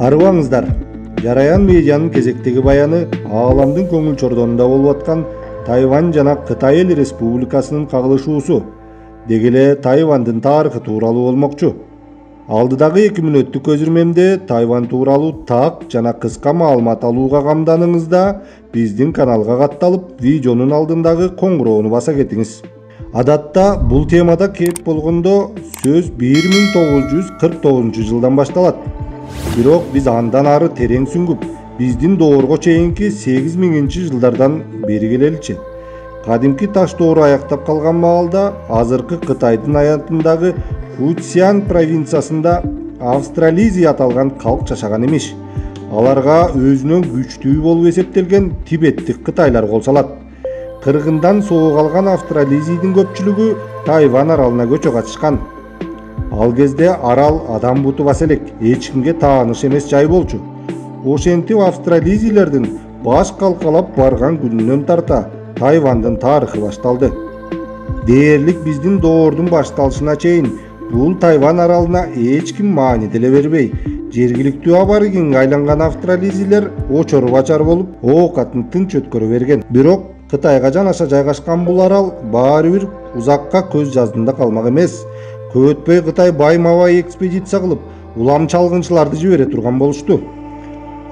Арыбаңыздар, Жараян медианын кезектеги баяны ааламдын көңүл чордонунда болуп аткан Тайвань жана Кытай Эл Республикасынын кагылышуусу деги эле Тайвандын тарыхы тууралуу болмокчу. Алдыдагы 2 мүнөттүк көзүрмемде Тайвань тууралуу так жана кыска маалымат алууга камданыңызда биздин каналга катталып, видеонун алдындагы коңгуроону баса кетиңиз. Адатта бул темада кеп болгондо сөз 1949 жылдан башталат. Бирок биз андан ары терең сүңгүп, биздин доорго чейинки 8000 жылдардан бери келеличи. Кадимки таш доору аяктап калган маалда азыркы Кытайдын аянтындагы Фуцзянь провинциясында Австрализия аталган калк жашаган эмиш. Аларга өзүнөн күчтүү болуп эсептелген тибеттик кытайлар кол салат. Кыргындан согуп алган Австрализийдин көпчүлүгү Тайвань аралына көчө катышкан. Ал кезде арал адам буту бас элек, эч кимге тааныш эмес жай болчу. Ошентип австрализийлердин баш калкалап барган күнүнөн тарта Тайвандын тарыхы башталды. Дээрлик биздин доордун башталышына чейин бул Тайвань аралына эч ким маани деле бербей, жергиликтүү аборигенге айланган австрализийлер очор-бачар болуп, оокатын тынч өткөрө берген. Бирок Кытайга жанаша жайгашкан бул арал баары бир узакка көз жаздында калмак эмес. Көп өтпөй Кытай байма-бай экспедиция кылып, улам чалгынчыларды жибере турган болушту.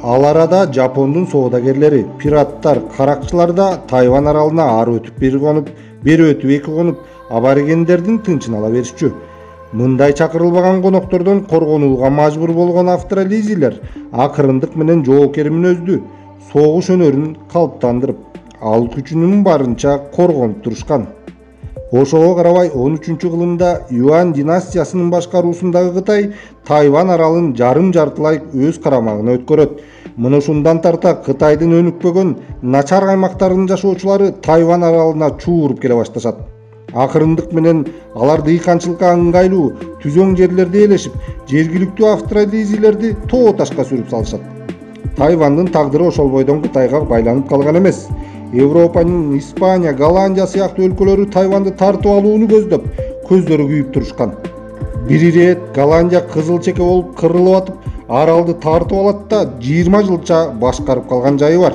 Ал арада Жапондун соодагерлери, пираттар, каракчылар да Тайвань аралына ары өтүп бери конуп, бери өтүп эки конуп, аборигендердин тынчын ала беришчү. Мындай чакырылбаган коноктордон коргонууга мажбур болгон австрализийлер акырындык менен жоокер мүнөздүү согуш өнөрүн калыптандырып, ал күчүнүн барынча коргонуп турушкан. Ошого карабай 13-кылымда Юань династиясынын башкаруусундагы Кытай Тайвань аралын жарым-жартылай өз карамагына өткөрөт. Мына ушундан тарта Кытайдын өнүкпөгөн начар аймактарынын жашоочулары Тайвань аралына чууруп келе башташат. Акырындык менен алар дыйканчылыкка ыңгайлуу түзөң жерлерде ээлешип, жергиликтүү австрализийлерди тоо ташка сүрүп салышат. Тайвандын тагдыры ошол бойдон Кытайга байланып калган эмес. Европанын Испания, Голландия сыяктуу өлкөлөрү Тайванды тартып алууну көздөп, көздөрү күйүп турушкан. Бир ирет Голландия кызыл чеке болуп кырылып атып, аралды тартып алат да 20 жылча башкарып калган жайы бар.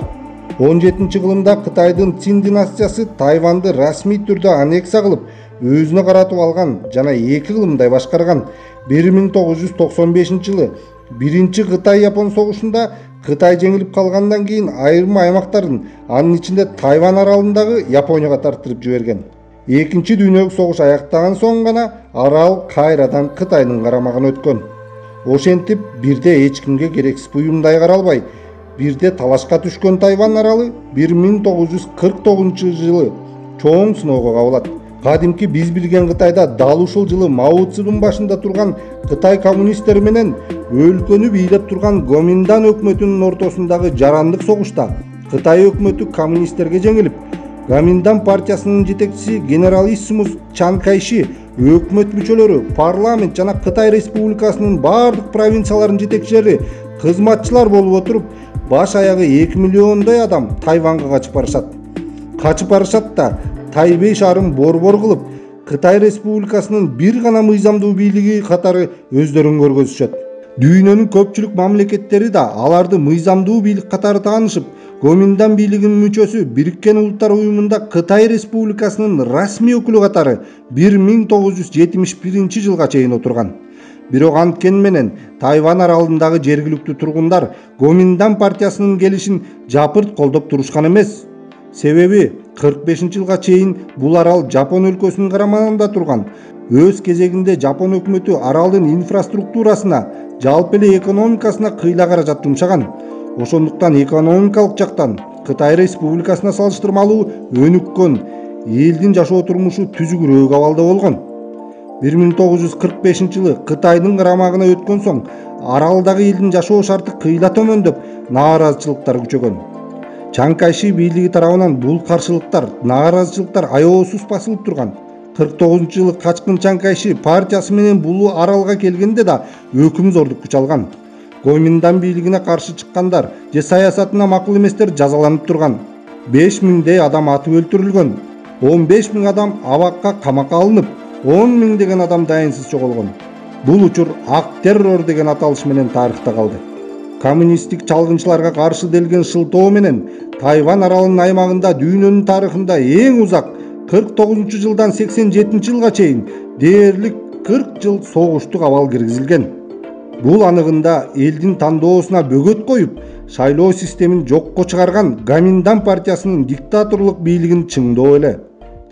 17-кылымда Кытайдын Цин династиясы Тайванды расмий түрдө аннексия кылып, өзүнө каратып алган жана 2 кылымдай башкарган. 1995-жылы биринчи Кытай-Япон согушунда Кытай жеңилип калгандан кийин айрым аймактарын, анын ичинде Тайвань аралындагы Японияга тартырып жиберген. Экинчи дүйнөлүк согуш аяктаган соң гана арал кайрадан Кытайдын карамагына өткөн. Ошентип бирде эч кимге керексиз буюмдай каралбай, бирде талашка түшкөн Тайвань аралы 1949-жылы чоң сыноого кабылат. Кадимки биз билген Кытайда дал ушул жылы Мао Цзэдун башында турган Кытай коммунисттери менен өлкөнү бийлеп турган Гоминдан өкмөтүнүн ортосундагы жарандык согушта Кытай өкмөтү коммунисттерге жеңилип, Гоминдан партиясынын жетекчиси генералиссимус Чан Кайши, өкмөт мүчөлөрү, парламент жана Кытай Республикасынын бардык провинцияларынын жетекчилери кызматчылар болуп отуруп, баш аягы 2 миллиондой адам Тайванга качып барышат да Тайбэй шаарын борбор кылып, Кытай Республикасынын бир гана мыйзамдуу бийлиги катары өздөрүн көргөзүшөт. Дүйнөнүн көпчүлүк мамлекеттери да аларды мыйзамдуу бийлик катары таанышып, Гоминдан бийлигинин мүчөсү Бириккен Улуттар уюмунда Кытай Республикасынын расмий өкүлү катары 1971 жылга чейин отурган. Бирок анткени менен Тайвань аралындагы жергиликтүү тургундар Гоминдан партиясынын келишин жапырт колдоп турушкан эмес. Себеби 45-жылга чейин бул арал Жапон өлкөсүнүн карамагында турган. Өз кезегинде Жапон өкмөтү аралдын инфраструктурасына, жалпы эле экономикасына кыйла каражат жумшаган. Ошондуктан экономикалык жактан Кытай Республикасына салыштырмалуу өнүккөн, элдин жашоо турмушу түзүгүрөөк абалда болгон. 1945-жылы Кытайдын карамагына өткөн соң аралдагы элдин жашоо шарты кыйла төмөндөп, нааразычылыктар күчөгөн. Чан Кайши бийлиги тарабынан бул каршылыктар, нааразычылыктар аеосуз басылып турган. 49-жылы качкын Чан Кайши партиясы менен бул аралга келгенде да өкүмзордук күч алган. Гоминдан бийлигине каршы чыккандар же саясатына макул эместер жазаланып турган. 5000дей адам атып өлтүрүлгөн. 15000 адам абакка камакка алынып, 10 миңдеген адам дайынсыз жоголгон. Бул учур ак террор деген аталыш менен тарыхта калды. коммунисттик чалгынчыларга каршы делген шылтоо менен Тайвань аралынын аймагында дүйнөнүн тарыхында эң узак 49-жылдан 87-жылга чейин дээрлик 40 жыл согуштук абал киргизилген. Бул аныгында элдин тандоосуна бөгөт коюп, шайлоо системин жокко чыгарган Гоминдан партиясынын диктаторлук бийлигин чыңдоо эле.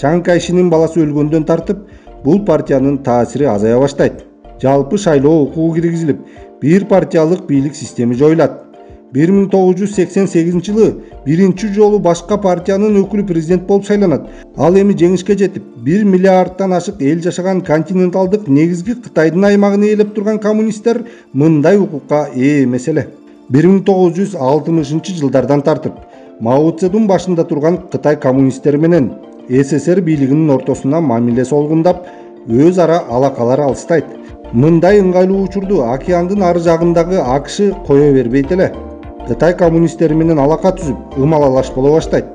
Чан Кайшинин баласы өлгөндөн тартып, бул партиянын таасири азая баштайт. Жалпы шайлоо укугу киргизилип, бир партиялык бийлик системи жоюлат. 1988-жылы биринчи жолу башка партиянын өкүлү президент болуп шайланат. Ал эми жеңишке жетип, 1 миллиардтан ашык эл жашаган континенталдык негизги Кытайдын аймагын ээлеп турган коммунисттер мындай укукка ээ эмес эле. 1960-жылдардан тартып Мао Цзэдун башында турган Кытай коммунисттери менен СССР бийлигинин ортосуна мамиле солгундап, өз ара алакалар алыстайт. Мындай ыңгайлуу учурду океандын ары жагындагы АКШ кое бербейт эле. Кытай коммунисттери менен алака түзүп, ымалалаш боло баштайт.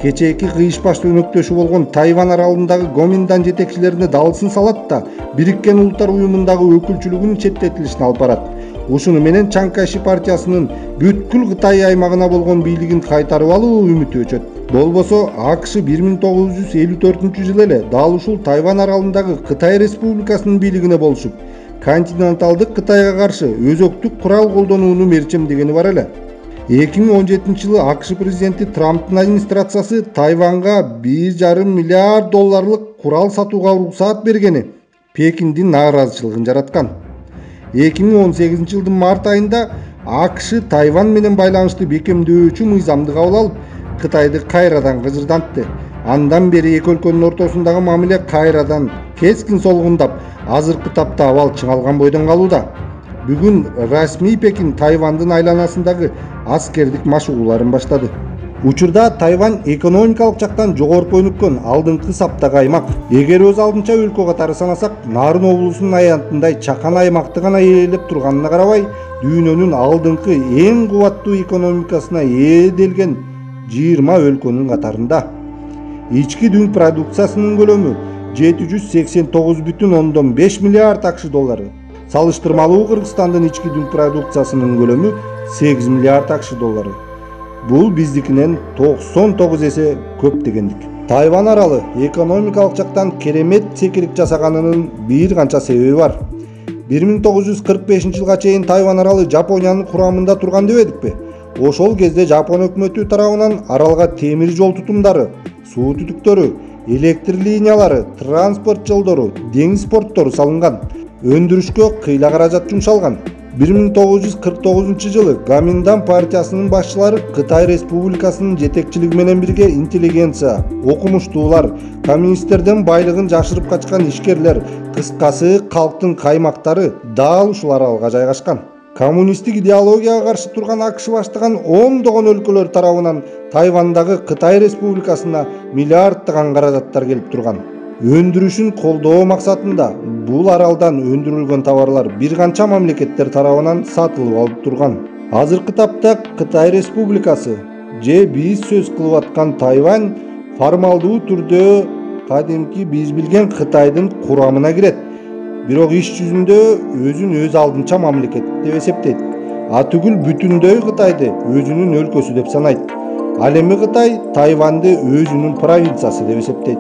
Кечээки кыйышбаш өнөктөшү болгон Тайвань аралындагы Гоминдан жетекчилерине далысын салат да Бириккен Улуттар Уюмундагы өкүлчүлүгүнүн четтетилишине алып барат. Ушуну менен Чан Кайши партиясынын бүткүл Кытай аймагына болгон бийлигин кайтарып алуу үмүтү өчөт. Болбосо АКШ 1954-жылы эле дал ушул Тайвань аралындагы Кытай Республикасынын бийлигине болушуп, континенталдык Кытайга каршы өзөктүк курал колдонууну мерчемдегени бар эле. 2017-жылы АКШ президенти Трамптын администрациясы Тайваньга $1,5 миллиард курал сатууга уруксаат бергени Пекиндин нааразычылыгын жараткан. 2018-жылдын март айында АКШ Тайвань менен байланышты бекемдөөчү мыйзамды кабыл алып, Кытайды кайрадан кыжырдантты. Андан бери эки өлкөнүн ортосундагы мамиле кайрадан кескин солгундап, азыркы тапта абал чыңалган бойдон калууда. Бүгүн расмий Пекин Тайвандын айланасындагы аскердик машыгууларын баштады. Учурда Тайвань экономикалык жактан жогорку өнүккөн алдыңкы саптагы аймак. Эгер өз алдынча өлкө катары санасак, Нарын облусунун аянтындай чакан аймакты гана ээлеп турганына карабай, дүйнөнүн алдыңкы эң кубаттуу экономикасына ээ делген 20 өлкөнүн катарында. Ички дүң продукциясынын көлөмү 789,5 миллиард АКШ доллары. Салыштырмалуу Кыргызстандын ички дүң продукциясынын көлөмү 8 миллиард АКШ доллары. Бул биздикинен 99 эсе көп дегендик. Тайвань аралы экономикалык жактан керемет секирик жасаганынын бир канча себеби бар. 1945-жылга чейин Тайвань аралы Жапониянын курамында турган дебедикпи? Ошол кезде Жапон өкмөтү тарабынан аралга темир жол тутумдары, суу түтүктөрү, электр линиялары, транспорт жолдору, деңиз порттору салынган. Өндүрүшкө кыйла каражат жумшалган. 1949-жылы Гоминдан партиясынын башчылары Кытай Республикасынын жетекчилиги менен бирге интеллигенция, окумуштуулар, коммунисттерден байлыгын жашырып качкан ишкерлер, кыскасы калктын каймактары дал ушул аралга жайгашкан. Коммунисттик идеологияга каршы турган АКШ баштаган ондогон өлкөлөр тарабынан Тайвандагы Кытай Республикасына миллиарддаган каражаттар келип турган. Өндүрүшүн колдоо максатында бул аралдан өндүрүлгөн товарлар бир канча мамлекеттер тарабынан сатылып алып турган. Азыркы тапта Кытай Республикасы же биз сөз кылып аткан Тайвань формалдуу түрдө кадимки биз билген Кытайдын курамына кирет. Бирок иш жүзүндө өзүн өз алдынча мамлекет деп эсептейт. Түгүл бүтүндөй Кытайды өзүнүн өлкөсү деп санайт. Ал эми Кытай Тайваньды өзүнүн провинциясы деп эсептейт.